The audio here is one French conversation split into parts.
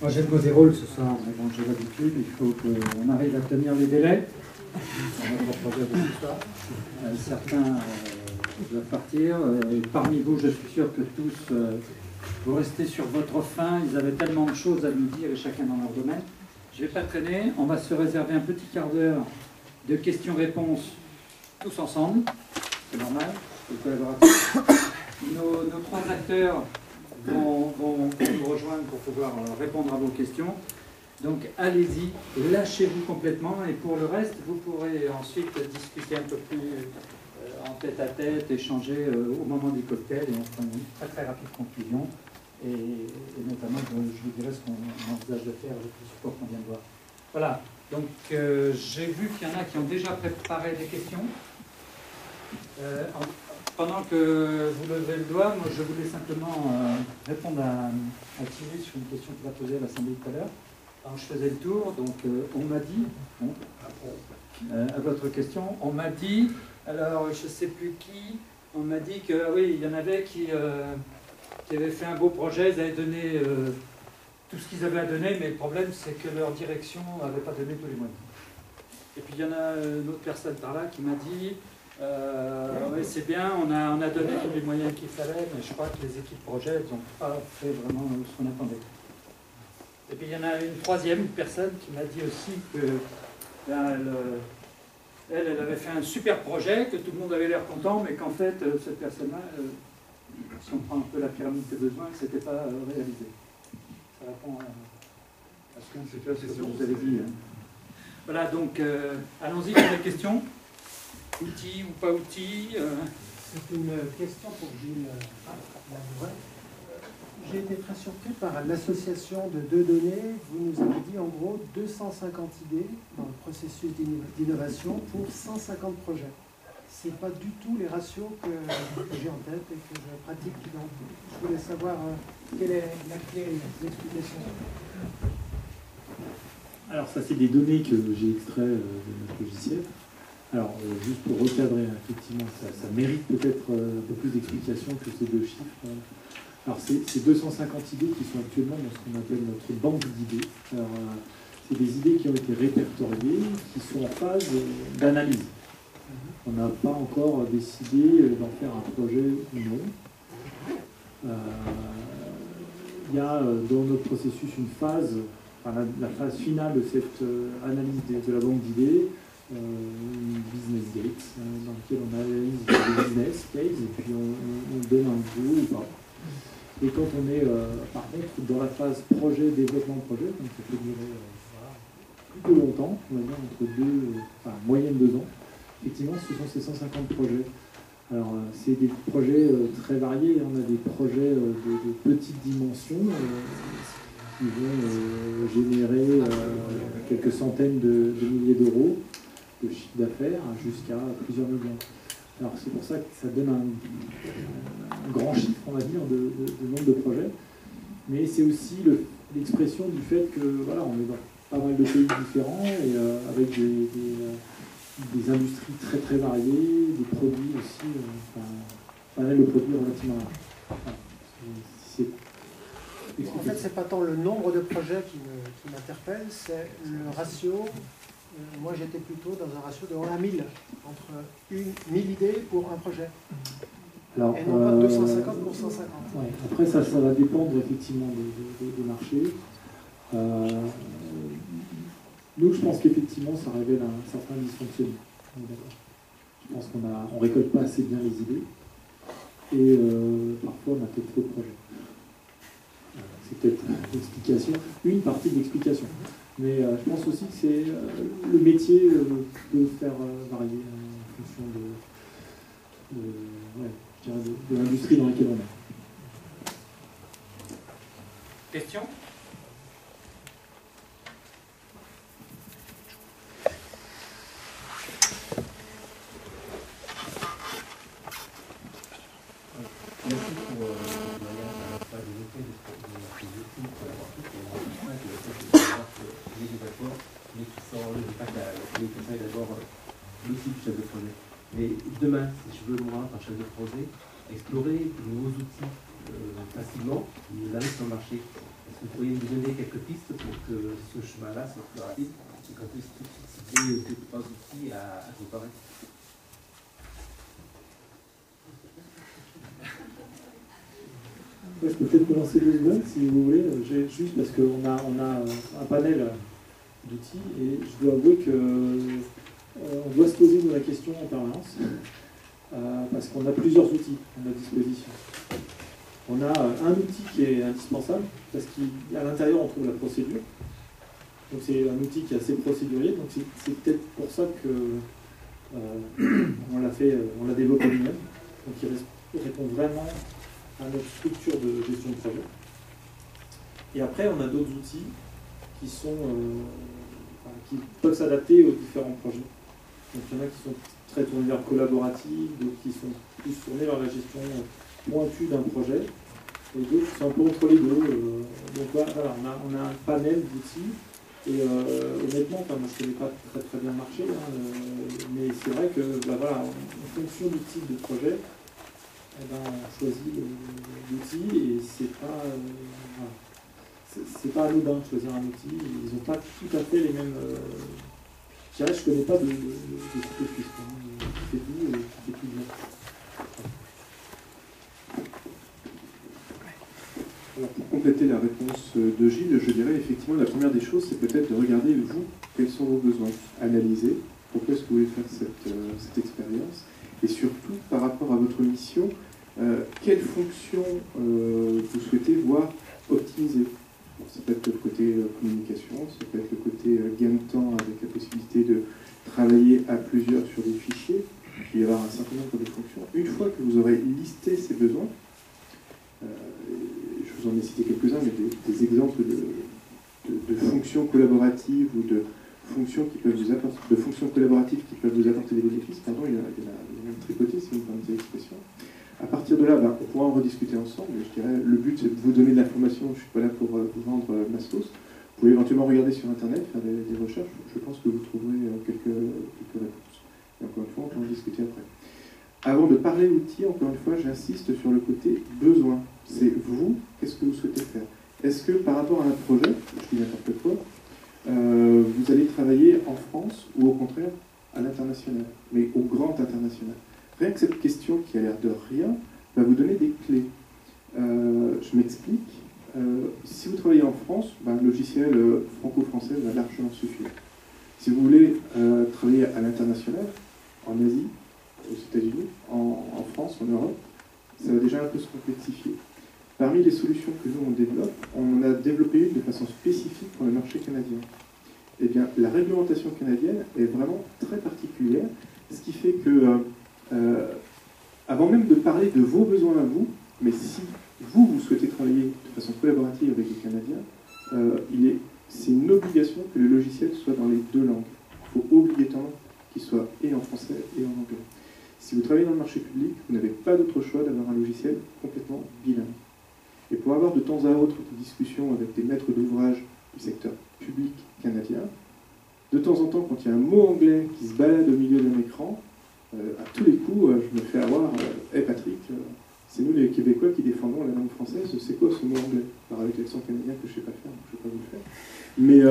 Moi j'ai le beau des rôles ce soir, mais bon, j'ai l'habitude, il faut qu'on arrive à tenir les délais dans notre projet de ce soir. Certains doivent partir. Parmi vous, je suis sûr que tous, vous restez sur votre faim. Ils avaient tellement de choses à nous dire, et chacun dans leur domaine. Je ne vais pas traîner, on va se réserver un petit quart d'heure de questions-réponses tous ensemble. C'est normal, les collaborateurs. Nos trois acteurs vont nous rejoindre pour pouvoir répondre à vos questions. Donc allez-y, lâchez-vous complètement, et pour le reste, vous pourrez ensuite discuter un peu plus en tête-à-tête, échanger au moment du cocktail, et on fera une très très rapide conclusion. Et notamment, je vous dirai ce qu'on envisage de faire avec le support qu'on vient de voir. Voilà, donc j'ai vu qu'il y en a qui ont déjà préparé des questions. Pendant que vous levez le doigt, moi je voulais simplement répondre à Thierry sur une question qu'il a posée à l'Assemblée tout à l'heure. Alors je faisais le tour, donc on m'a dit, à votre question, on m'a dit, alors je ne sais plus qui, on m'a dit que oui, il y en avait qui avaient fait un beau projet, ils avaient donné tout ce qu'ils avaient à donner, mais le problème c'est que leur direction n'avait pas donné tous les moyens. Et puis il y en a une autre personne par là qui m'a dit, oui, c'est bien, on a donné tous les moyens qu'il fallait, mais je crois que les équipes projet n'ont pas fait vraiment ce qu'on attendait. Et puis il y en a une troisième personne qui m'a dit aussi que elle avait fait un super projet, que tout le monde avait l'air content, mais qu'en fait, cette personne-là, si on prend un peu la pyramide des besoins, que ce n'était pas réalisé. Ça répond à ce que vous avez dit. Voilà, donc allons-y pour les questions. Outils ou pas outils C'est une question pour Gilles Labouret. J'ai été très surpris par l'association de deux données. Vous nous avez dit en gros 250 idées dans le processus d'innovation pour 150 projets. Ce n'est pas du tout les ratios que j'ai en tête et que je pratique. Donc, je voulais savoir quelle est la clé, l'explication. Alors ça, c'est des données que j'ai extraites de notre logiciel. Alors, juste pour recadrer, effectivement, ça mérite peut-être un peu plus d'explication que ces deux chiffres. Alors, c'est 250 idées qui sont actuellement dans ce qu'on appelle notre banque d'idées. Alors, c'est des idées qui ont été répertoriées, qui sont en phase d'analyse. On n'a pas encore décidé d'en faire un projet ou non. Il y a dans notre processus une phase, enfin, la phase finale de cette analyse de la banque d'idées, business gates, dans lequel on analyse le business case et puis on donne un go ou pas. Et quand on est par contre dans la phase projet, développement projet, donc ça peut durer plus longtemps, on va dire entre moyenne 2 ans, effectivement ce sont ces 150 projets. Alors c'est des projets très variés, on a des projets de petite dimension qui vont générer quelques centaines de milliers d'euros de chiffre d'affaires jusqu'à plusieurs millions. Alors c'est pour ça que ça donne un grand chiffre, on va dire, de nombre de projets. Mais c'est aussi l'expression du fait que voilà, on est dans pas mal de pays différents et avec des industries très très variées, des produits aussi, pas mal de produits relativement larges. En fait, c'est pas tant le nombre de projets qui m'interpelle, c'est le ratio. Moi, j'étais plutôt dans un ratio de 1 à 1000, entre 1000 idées pour un projet. Alors, et non pas 250 pour 150. Ouais. Après, ça va dépendre effectivement des marchés. Nous, je pense qu'effectivement, ça révèle un certain dysfonctionnement. Je pense qu'on ne récolte pas assez bien les idées. Et parfois, on a peut-être trop de projets. C'est peut-être l'explication, une partie de l'explication. Mais je pense aussi que c'est le métier peut faire varier en fonction de l'industrie dans laquelle on est. Question ? Merci pour la manière de développer des outils collaboratifs et les accords, mais qui sont, je ne dis pas que la communication est d'abord l'outil du chef de projet. Mais demain, si je veux, moi, en chef de projet, explorer de nouveaux outils facilement, ils arrivent sur le marché. Est-ce vous pourriez me donner quelques pistes pour que ce chemin-là soit plus rapide et qu'on puisse tout de suite cibler 2 ou 3 outils à comparer. Ouais, je peux peut-être me lancer 2 secondes si vous voulez, juste parce qu'on a un panel d'outils et je dois avouer que on doit se poser la question en permanence parce qu'on a plusieurs outils à notre disposition. On a un outil qui est indispensable parce qu'à l'intérieur on trouve la procédure. Donc c'est un outil qui est assez procédurier, donc c'est peut-être pour ça que on l'a développé nous-mêmes. Donc il répond vraiment à notre structure de gestion de projet. Et après, on a d'autres outils qui peuvent s'adapter aux différents projets. Donc il y en a qui sont très tournés vers collaboratif, d'autres qui sont plus tournés vers la gestion pointue d'un projet, et d'autres qui sont un peu entre les deux. Donc voilà, on a un panel d'outils. Et honnêtement, moi je ne connais pas très bien le marché, mais c'est vrai que en fonction du type de projet, on choisit l'outil et c'est pas anodin de choisir un outil. Ils n'ont pas tout à fait les mêmes. Je dirais, je connais pas de couteau suisse qui fait tout et qui fait tout bien. Alors, pour compléter la réponse de Gilles, je dirais effectivement la première des choses, c'est peut-être de regarder vous, quels sont vos besoins, analyser pourquoi est-ce que vous voulez faire cette expérience, et surtout par rapport à votre mission, quelles fonctions vous souhaitez voir optimisées. Bon, ça peut être le côté communication, ça peut être le côté gain de temps avec la possibilité de travailler à plusieurs sur des fichiers, il va y avoir un certain nombre de fonctions. Une fois que vous aurez listé ces besoins, je vous en ai cité quelques-uns, mais des exemples de fonctions collaboratives ou de fonctions qui peuvent vous apporter, de fonctions collaboratives qui peuvent vous apporter des bénéfices, pardon, il y en a même tricoté, si vous me permettez l'expression. À partir de là, on pourra en rediscuter ensemble. Je dirais, le but, c'est de vous donner de l'information. Je ne suis pas là pour vous vendre Mastos. Vous pouvez éventuellement regarder sur Internet, faire des recherches. Je pense que vous trouverez quelques réponses. Et encore une fois, on peut en discuter après. Avant de parler d'outils, encore une fois, j'insiste sur le côté besoin. C'est vous, qu'est-ce que vous souhaitez faire? Est-ce que par rapport à un projet, je dis n'importe quoi, vous allez travailler en France ou au contraire à l'international, mais au grand international? Rien que cette question qui a l'air de rien va vous donner des clés. Je m'explique. Si vous travaillez en France, le logiciel franco-français va largement suffire. Si vous voulez travailler à l'international, en Asie, aux États-Unis, en France, en Europe, ça va déjà un peu se complexifier. Parmi les solutions que nous on développe, on en a développé une de façon spécifique pour le marché canadien. Eh bien, la réglementation canadienne est vraiment très particulière, ce qui fait que avant même de parler de vos besoins à vous, mais si vous souhaitez travailler de façon collaborative avec les Canadiens, c'est une obligation que le logiciel soit dans les 2 langues. Il faut obligatoirement qu'il soit et en français et en anglais. Si vous travaillez dans le marché public, vous n'avez pas d'autre choix d'avoir un logiciel complètement bilingue. Et pour avoir de temps à autre des discussions avec des maîtres d'ouvrage du secteur public canadien, de temps en temps, quand il y a un mot anglais qui se balade au milieu d'un écran, à tous les coups, je me fais avoir « Hey Patrick, c'est nous les Québécois qui défendons la langue française, c'est quoi ce mot anglais ?» Alors avec l'accent canadien que je ne sais pas faire, donc je ne vais pas vous le faire. Mais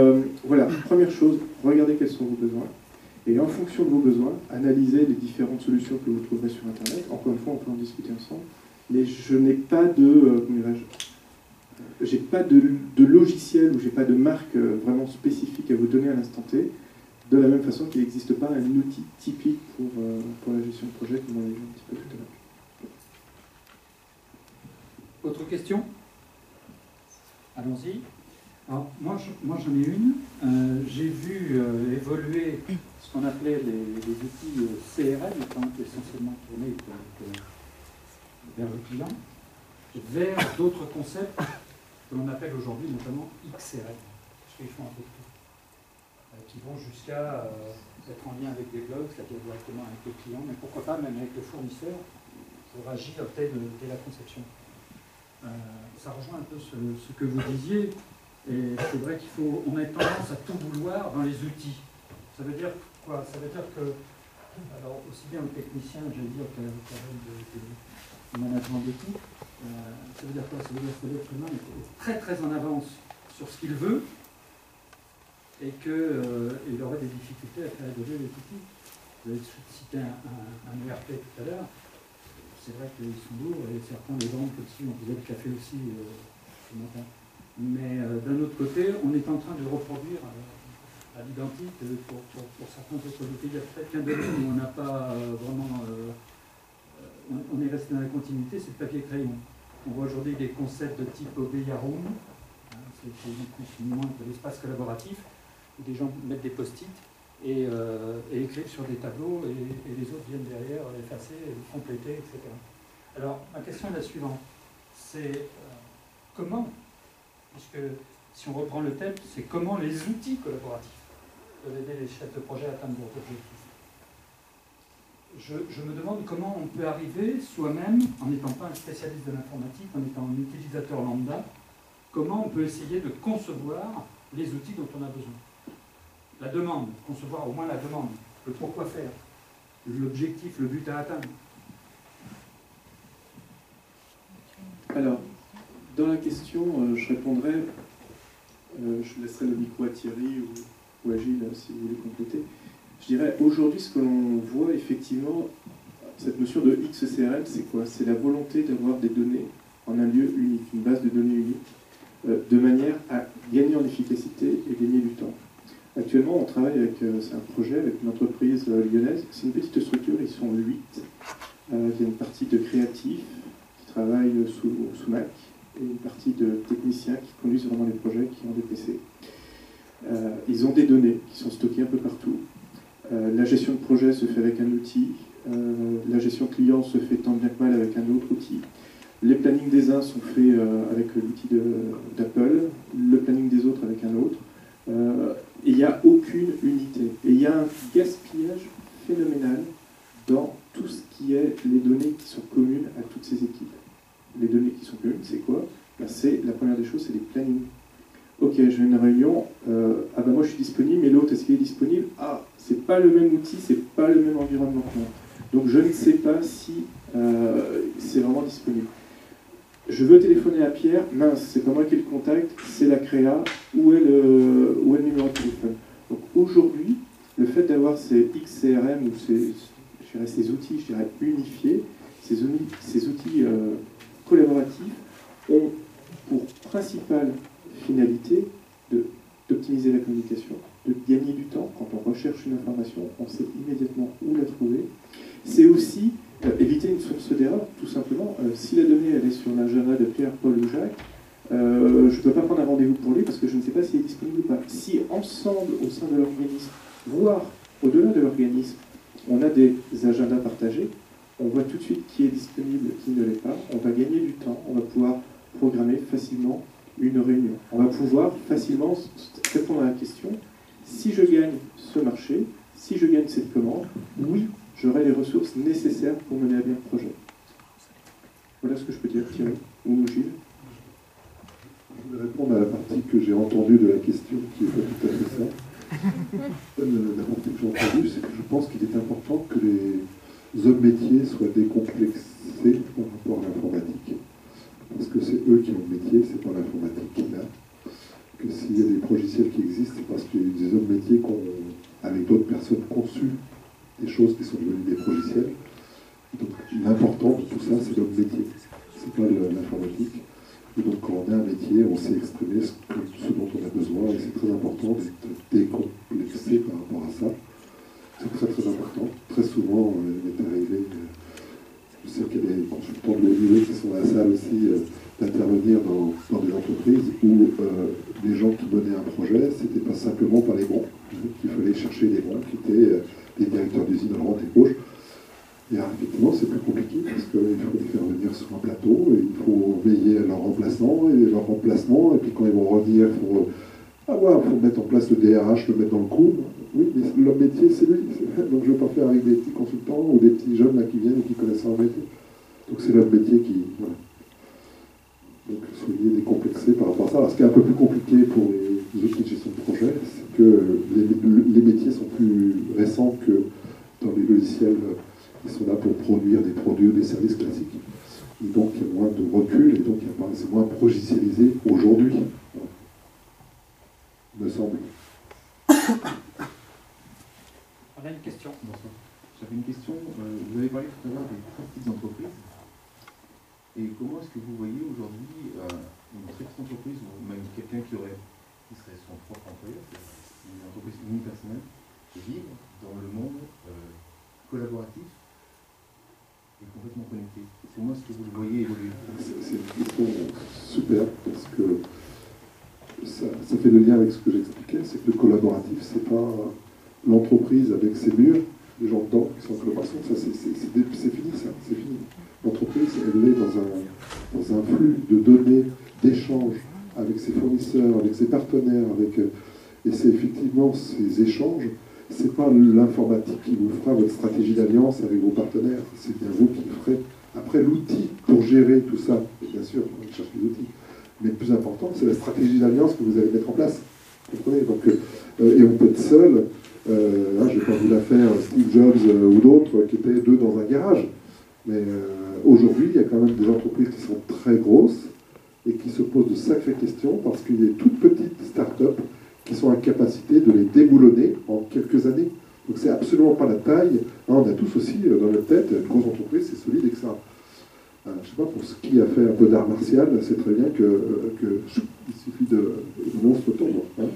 voilà, première chose, regardez quels sont vos besoins. Et en fonction de vos besoins, analysez les différentes solutions que vous trouverez sur Internet. Encore une fois, on peut en discuter ensemble. Mais je n'ai pas j'ai pas de logiciel ou j'ai pas de marque vraiment spécifique à vous donner à l'instant T. De la même façon qu'il n'existe pas un outil typique pour la gestion de projet, comme on l'a vu un petit peu tout à l'heure. Autre question? Allons-y. Alors, moi j'en ai une. J'ai vu évoluer ce qu'on appelait les outils CRM, essentiellement tournés vers le client, vers d'autres concepts que l'on appelle aujourd'hui notamment XRM, parce qu'ils font un peu de tout. Qui vont jusqu'à être en lien avec des blogs, c'est-à-dire directement avec le client, mais pourquoi pas même avec le fournisseur, pour agir dès la conception. Ça rejoint un peu ce que vous disiez, et c'est vrai qu'on a tendance à tout vouloir dans les outils. Ça veut dire quoi? Ça veut dire que, alors aussi bien le technicien, j'allais dire, que le management d'équipe, ça veut dire quoi? Ça veut dire que l'être humain est très très en avance sur ce qu'il veut et qu'il aurait des difficultés à faire évoluer les outils. Vous avez cité un ERP tout à l'heure. C'est vrai qu'ils sont lourds et certains, les grands, petits, on faisait le café aussi ce matin. Mais d'un autre côté, on est en train de reproduire à l'identique pour certains autres outils. Il y a peut-être qu'un domaine où on n'a pas vraiment... on est resté dans la continuité, c'est le papier-crayon. On voit aujourd'hui des concepts de type Obeyarum, c'est moins que l'espace collaboratif, où des gens mettent des post-it et écrivent sur des tableaux et les autres viennent derrière effacer, compléter, etc. Alors, ma question est la suivante. C'est comment, puisque si on reprend le thème, c'est comment les outils collaboratifs peuvent aider les chefs de projet à atteindre leurs objectifs. Je me demande comment on peut arriver soi-même, en n'étant pas un spécialiste de l'informatique, en étant un utilisateur lambda, comment on peut essayer de concevoir les outils dont on a besoin. La demande, concevoir au moins la demande, le pourquoi faire, l'objectif, le but à atteindre. Alors, dans la question, je répondrai, je laisserai le micro à Thierry ou à Gilles si vous voulez compléter. Je dirais, aujourd'hui, ce que l'on voit effectivement, cette notion de XCRM, c'est quoi? C'est la volonté d'avoir des données en un lieu unique, une base de données unique, de manière à gagner en efficacité et gagner du temps. Actuellement, on travaille avec, c'est un projet avec une entreprise lyonnaise, c'est une petite structure, ils sont 8. Il y a une partie de créatifs qui travaillent sous Mac et une partie de techniciens qui conduisent vraiment les projets, qui ont des PC. Ils ont des données qui sont stockées un peu partout. La gestion de projet se fait avec un outil, la gestion client se fait tant bien que mal avec un autre outil. Les plannings des uns sont faits avec l'outil d'Apple, le planning des autres avec un autre. Et il n'y a aucune unité. Et il y a un gaspillage phénoménal dans tout ce qui est les données qui sont communes à toutes ces équipes. Les données qui sont communes, c'est quoi? C'est la première des choses, c'est les plannings. Ok, j'ai une réunion, ah ben moi je suis disponible, mais l'autre, est-ce qu'il est disponible? Ah, c'est pas le même outil, c'est pas le même environnement que moi. Donc je ne sais pas si c'est vraiment disponible. Je veux téléphoner à Pierre, mince, c'est pas moi qui ai le contact, c'est la créa, où est le numéro de téléphone? Donc aujourd'hui, le fait d'avoir ces XCRM ou ces outils, je dirais, unifiés, ces outils collaboratifs ont pour principale finalité d'optimiser la communication, de gagner du temps. Quand on recherche une information, on sait immédiatement où la trouver. C'est aussi éviter une source d'erreur, tout simplement. Si la donnée elle est sur l'agenda de Pierre, Paul ou Jacques, je ne peux pas prendre un rendez-vous pour lui parce que je ne sais pas s'il est disponible ou pas. Si ensemble, au sein de l'organisme, voire au-delà de l'organisme, on a des agendas partagés, on voit tout de suite qui est disponible, qui ne l'est pas, on va gagner du temps, on va pouvoir programmer facilement une réunion. On va pouvoir facilement répondre à la question, si je gagne ce marché, si je gagne cette commande, oui, j'aurai les ressources nécessaires pour mener à bien le projet. Voilà ce que je peux dire, Thierry ou Gilles. Je vais répondre à la partie que j'ai entendue de la question, qui n'est pas tout à fait ça. La partie que j'ai entendue, c'est que je pense qu'il est important que les hommes métiers soient décomplexés par rapport à l'informatique. Parce que c'est eux qui ont le métier, c'est pas l'informatique qui l'a. Que s'il y a des logiciels qui existent, c'est parce qu'il y a des hommes métiers qui ont, avec d'autres personnes, conçu des choses qui sont devenues des logiciels. Donc l'important de tout ça, c'est l'homme métier, c'est pas l'informatique. Et donc quand on a un métier, on sait exprimer ce dont on a besoin, et c'est très important d'être décomplexé par rapport à ça. C'est pour ça très important. Très souvent, il m'est arrivé, je sais qu'il y a des consultants de haut niveau qui sont dans la salle aussi, d'intervenir dans des entreprises où les gens qui menaient un projet, c'était pas simplement par les bons, qu'il fallait chercher des bons qui étaient des directeurs d'usine à droite et gauche. Et alors, effectivement, c'est plus compliqué parce qu'il faut les faire venir sur un plateau, et il faut veiller à leur remplacement, et puis quand ils vont revenir, il faut mettre en place le DRH, le mettre dans le coup. Oui, mais l'homme métier, c'est lui. Donc je ne veux pas faire avec des petits consultants ou des petits jeunes là, qui viennent et qui connaissent leur métier. Donc c'est l'homme métier qui... Voilà. Donc soyez décomplexés par rapport à ça. Alors, ce qui est un peu plus compliqué pour les outils de gestion de projet, c'est que les métiers sont plus récents que dans les logiciels qui sont là pour produire des produits ou des services classiques. Et donc il y a moins de recul, et donc c'est moins progicialisé aujourd'hui. Voilà. est-ce que vous voyez aujourd'hui une très petite entreprise ou même quelqu'un qui serait son propre employeur, une entreprise unipersonnelle, vivre dans le monde collaboratif et complètement connecté? Comment est-ce que vous le voyez évoluer? C'est une question super, parce que ça fait le lien avec ce que j'expliquais, c'est que le collaboratif, c'est pas l'entreprise avec ses murs, les gens dedans qui sont en collaboration, ça c'est fini ça, c'est fini. L'entreprise, elle est dans un flux de données, d'échanges avec ses fournisseurs, avec ses partenaires, et c'est effectivement ces échanges, c'est pas l'informatique qui vous fera votre stratégie d'alliance avec vos partenaires, c'est bien vous qui ferez. Après, l'outil pour gérer tout ça, et bien sûr, on cherche les outils, mais le plus important, c'est la stratégie d'alliance que vous allez mettre en place. Vous comprenez? Donc, et on peut être seul. Je ne vais pas vous la faire, Steve Jobs ou d'autres qui étaient deux dans un garage. Mais aujourd'hui, il y a quand même des entreprises qui sont très grosses et qui se posent de sacrées questions parce qu'il y a des toutes petites startups qui sont en capacité de les déboulonner en quelques années. Donc c'est absolument pas la taille. On a tous aussi dans notre tête, une grosse entreprise, c'est solide et que ça. Je ne sais pas, pour ce qui a fait un peu d'art martial, c'est très bien il suffit de monstre tombe. Hein.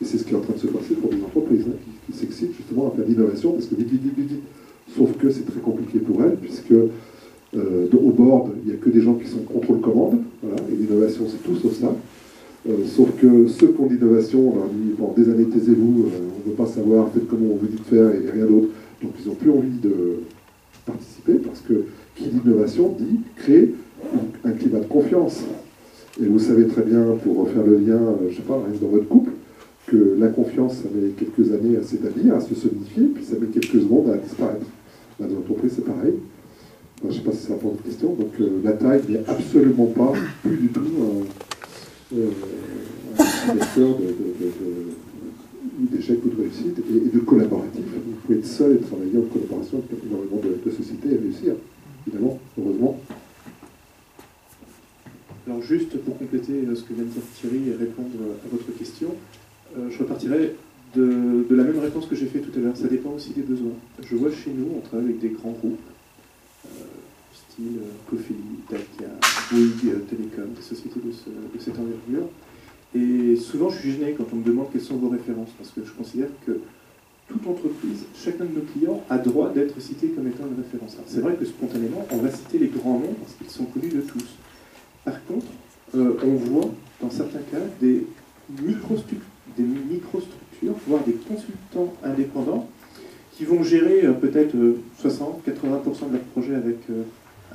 Et c'est ce qui est en train de se passer pour des entreprises qui s'excitent justement à faire l'innovation, parce que vite. Sauf que c'est très compliqué pour elles, puisque au board, il n'y a que des gens qui sont contrôle-commande, voilà, et l'innovation, c'est tout sauf ça. Sauf que ceux qui ont l'innovation, on leur dit, bon, des années, taisez-vous, on ne veut pas savoir, faites comme on vous dit de faire et rien d'autre. Donc ils n'ont plus envie de participer, parce que qui dit innovation dit créer un climat de confiance. Et vous savez très bien, pour faire le lien, je ne sais pas, dans votre couple, que la confiance, ça met quelques années à s'établir, à se solidifier, puis ça met quelques secondes à disparaître. Dans les entreprises, c'est pareil. Enfin, je ne sais pas si ça répond à votre question. Donc la taille n'est absolument pas, plus du tout, un vecteur d'échec ou de réussite, et de collaboratif. Vous pouvez être seul et travailler en collaboration avec énormément de sociétés et réussir, évidemment, heureusement. Alors juste pour compléter ce que vient de dire Thierry et répondre à votre question, je repartirai de la même réponse que j'ai fait tout à l'heure. Ça dépend aussi des besoins. Je vois chez nous, on travaille avec des grands groupes, style Cofeli, Dacia, Bouygues Télécom, des sociétés de cette envergure. Et souvent, je suis gêné quand on me demande quelles sont vos références, parce que je considère que toute entreprise, chacun de nos clients a droit d'être cité comme étant une référence. Alors, c'est vrai que spontanément, on va citer les grands noms parce qu'ils sont connus de tous. Par contre, on voit dans certains cas des microstructures, voire des consultants indépendants qui vont gérer peut-être 60-80% de leur projet avec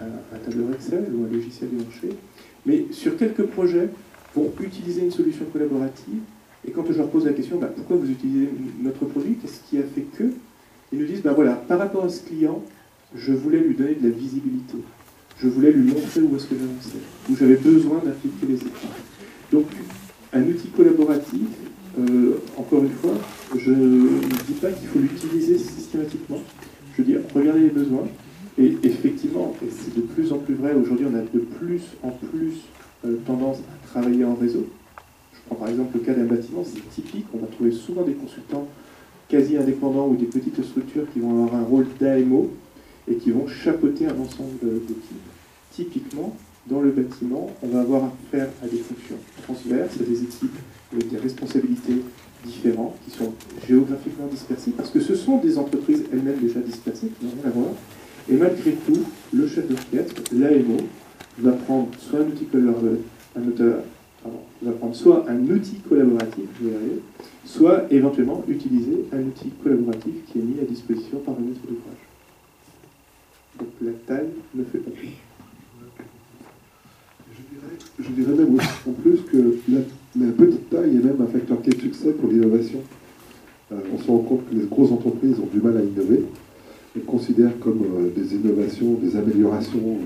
un tableur Excel ou un logiciel de marché, mais sur quelques projets vont utiliser une solution collaborative, et quand je leur pose la question, pourquoi vous utilisez notre produit, qu'est-ce qui a fait que, ils nous disent, voilà, par rapport à ce client, je voulais lui donner de la visibilité. Je voulais lui montrer où est-ce que j'avançais, où j'avais besoin d'impliquer les équipes. Donc, un outil collaboratif, encore une fois, je ne dis pas qu'il faut l'utiliser systématiquement. Je dis, regardez les besoins. Et effectivement, et c'est de plus en plus vrai, aujourd'hui, on a de plus en plus tendance à travailler en réseau. Je prends par exemple le cas d'un bâtiment, c'est typique. On va trouver souvent des consultants quasi indépendants ou des petites structures qui vont avoir un rôle d'AMO et qui vont chapeauter un ensemble d'équipes. Typiquement, dans le bâtiment, on va avoir affaire à des fonctions transverses, à des équipes avec des responsabilités différentes, qui sont géographiquement dispersées, parce que ce sont des entreprises elles-mêmes déjà dispersées, qui n'ont rien à voir. Et malgré tout, le chef d'orchestre, l'AMO, va prendre soit un outil soit un outil collaboratif, je vais y arriver, soit éventuellement utiliser un outil collaboratif qui est mis à disposition par le maître d'ouvrage. Donc la taille ne fait pas tout. Je dirais même aussi, en plus que la petite taille est même un facteur clé de succès pour l'innovation. On se rend compte que les grosses entreprises ont du mal à innover. Elles considèrent comme des innovations, des améliorations,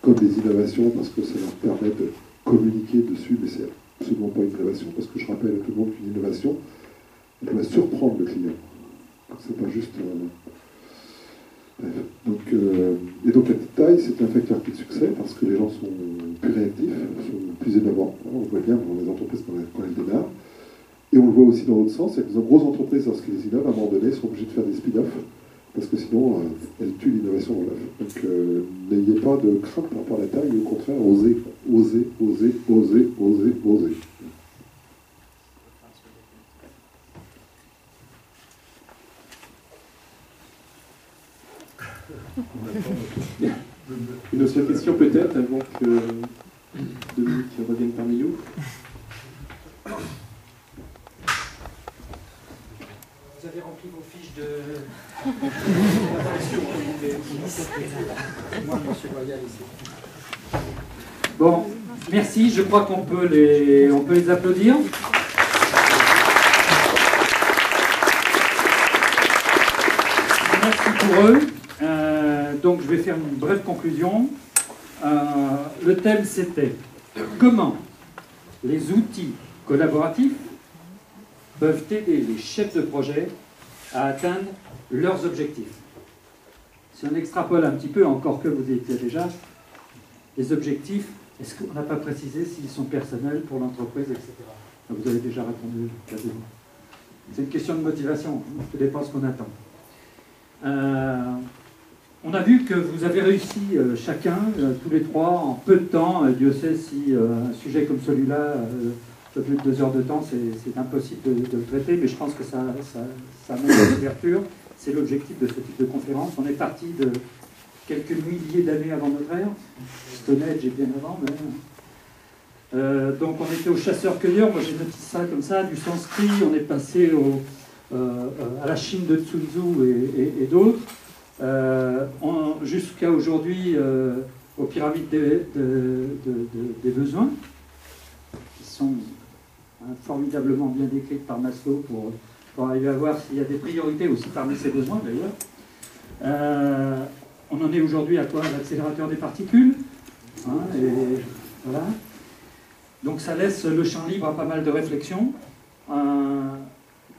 comme des innovations parce que ça leur permet de communiquer dessus, mais c'est absolument pas une innovation, parce que je rappelle à tout le monde qu'une innovation, elle doit surprendre le client. C'est pas juste... et donc la petite taille, c'est un facteur clé de succès parce que les gens sont plus réactifs, sont plus innovants. On le voit bien dans les entreprises quand elles démarrent. Et on le voit aussi dans l'autre sens, c'est que les grosses entreprises, lorsqu'elles innovent, à un moment donné, sont obligées de faire des spin-offs parce que sinon, elle tue l'innovation dans l'œuf. Donc, n'ayez pas de crainte par rapport à la taille, au contraire, osez, osez, osez, osez, osez, osez. Une autre question peut-être, avant que Dominique revienne parmi nous. Vous avez rempli vos fiches de... Moi, monsieur Loyal, ici. Bon, merci. Je crois qu'on peut les applaudir. Merci pour eux. Donc, je vais faire une brève conclusion. Le thème, c'était comment les outils collaboratifs peuvent aider les chefs de projet à atteindre leurs objectifs. Si on extrapole un petit peu, encore que vous y étiez déjà, les objectifs, est-ce qu'on n'a pas précisé s'ils sont personnels pour l'entreprise, etc. Vous avez déjà répondu. C'est une question de motivation, tout dépend de ce qu'on attend. On a vu que vous avez réussi chacun, tous les trois, en peu de temps. Dieu sait si un sujet comme celui-là, plus de 2 heures de temps, c'est impossible de le traiter, mais je pense que ça montre l'ouverture. C'est l'objectif de ce type de conférence. On est parti de quelques milliers d'années avant notre ère. Stone Age et bien avant, mais... donc on était aux chasseurs-cueilleurs. Moi j'ai noté ça comme ça, du sanskrit. On est passé à la Chine de Sun Tzu et d'autres. Jusqu'à aujourd'hui aux pyramides des besoins, qui sont formidablement bien décrites par Maslow pour arriver à voir s'il y a des priorités aussi parmi ces besoins d'ailleurs. On en est aujourd'hui à quoi? L'accélérateur des particules. Et voilà. Donc ça laisse le champ libre à pas mal de réflexions.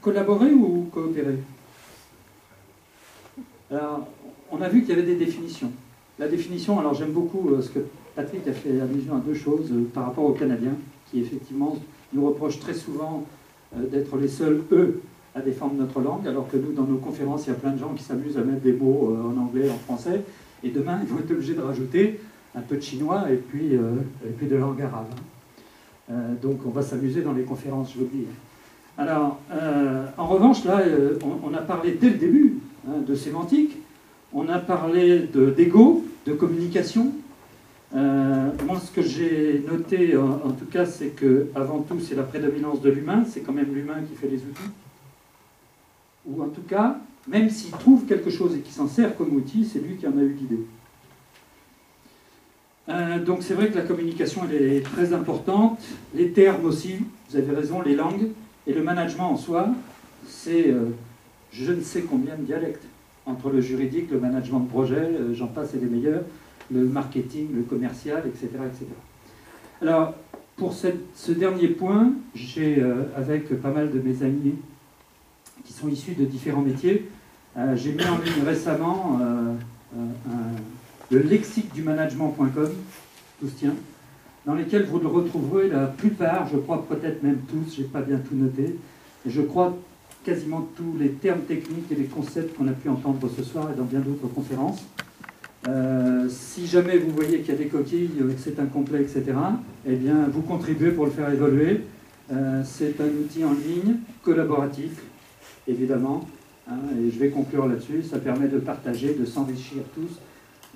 Collaborer ou coopérer? Alors, on a vu qu'il y avait des définitions. La définition, alors j'aime beaucoup ce que Patrick a fait allusion à 2 choses par rapport aux Canadiens, qui effectivement nous reprochent très souvent d'être les seuls, eux, à défendre notre langue, alors que nous, dans nos conférences, il y a plein de gens qui s'amusent à mettre des mots en anglais, en français, et demain, ils vont être obligés de rajouter un peu de chinois et puis de langue arabe. Donc on va s'amuser dans les conférences, je vous le dis. Alors, en revanche, là, on a parlé dès le début de sémantique, on a parlé d'ego, de communication. Moi, ce que j'ai noté, en tout cas, c'est que avant tout, c'est la prédominance de l'humain, c'est quand même l'humain qui fait les outils. Ou en tout cas, même s'il trouve quelque chose et qu'il s'en sert comme outil, c'est lui qui en a eu l'idée. Donc c'est vrai que la communication, elle est très importante. Les termes aussi, vous avez raison, les langues. Et le management en soi, c'est je ne sais combien de dialectes. Entre le juridique, le management de projet, j'en passe et les meilleurs, le marketing, le commercial, etc. etc. Alors, pour ce dernier point, j'ai, avec pas mal de mes amis qui sont issus de différents métiers, j'ai mis en ligne récemment le lexique du management.com, tout se tient, dans lesquels vous le retrouverez la plupart, je crois peut-être même tous, je n'ai pas bien tout noté, et je crois quasiment tous les termes techniques et les concepts qu'on a pu entendre ce soir et dans bien d'autres conférences. Si jamais vous voyez qu'il y a des coquilles, que c'est incomplet, etc., eh bien, vous contribuez pour le faire évoluer. C'est un outil en ligne, collaboratif, évidemment, et je vais conclure là-dessus. Ça permet de partager, de s'enrichir tous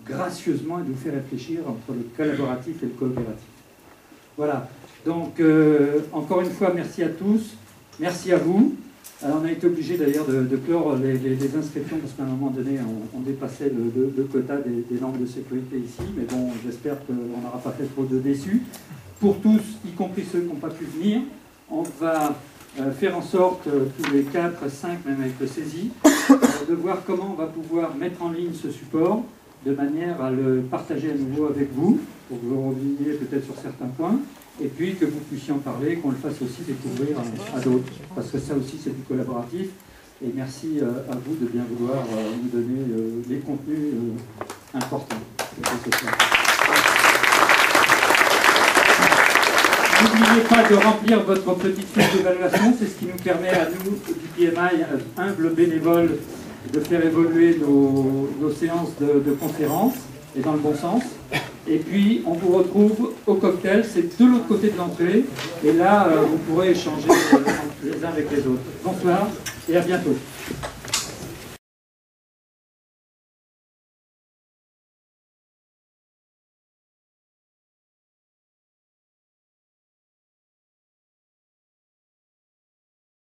gracieusement et de vous faire réfléchir entre le collaboratif et le coopératif. Voilà. Donc, encore une fois, merci à tous. Merci à vous. Alors, on a été obligé d'ailleurs de clore les inscriptions parce qu'à un moment donné, on dépassait le quota des normes de sécurité ici. Mais bon, j'espère qu'on n'aura pas fait trop de déçus. Pour tous, y compris ceux qui n'ont pas pu venir, on va faire en sorte, tous les 4, 5, même avec le saisie, de voir comment on va pouvoir mettre en ligne ce support de manière à le partager à nouveau avec vous, pour que vous reveniez peut-être sur certains points, et puis que vous puissiez en parler, qu'on le fasse aussi découvrir à d'autres, parce que ça aussi c'est du collaboratif, et merci à vous de bien vouloir nous donner les contenus importants. N'oubliez pas de remplir votre petite fiche d'évaluation, c'est ce qui nous permet à nous, du PMI, humble bénévole, de faire évoluer nos séances de conférences, et dans le bon sens. Et puis, on vous retrouve au cocktail, c'est de l'autre côté de l'entrée, et là, vous pourrez échanger les uns avec les autres. Bonsoir, et à bientôt.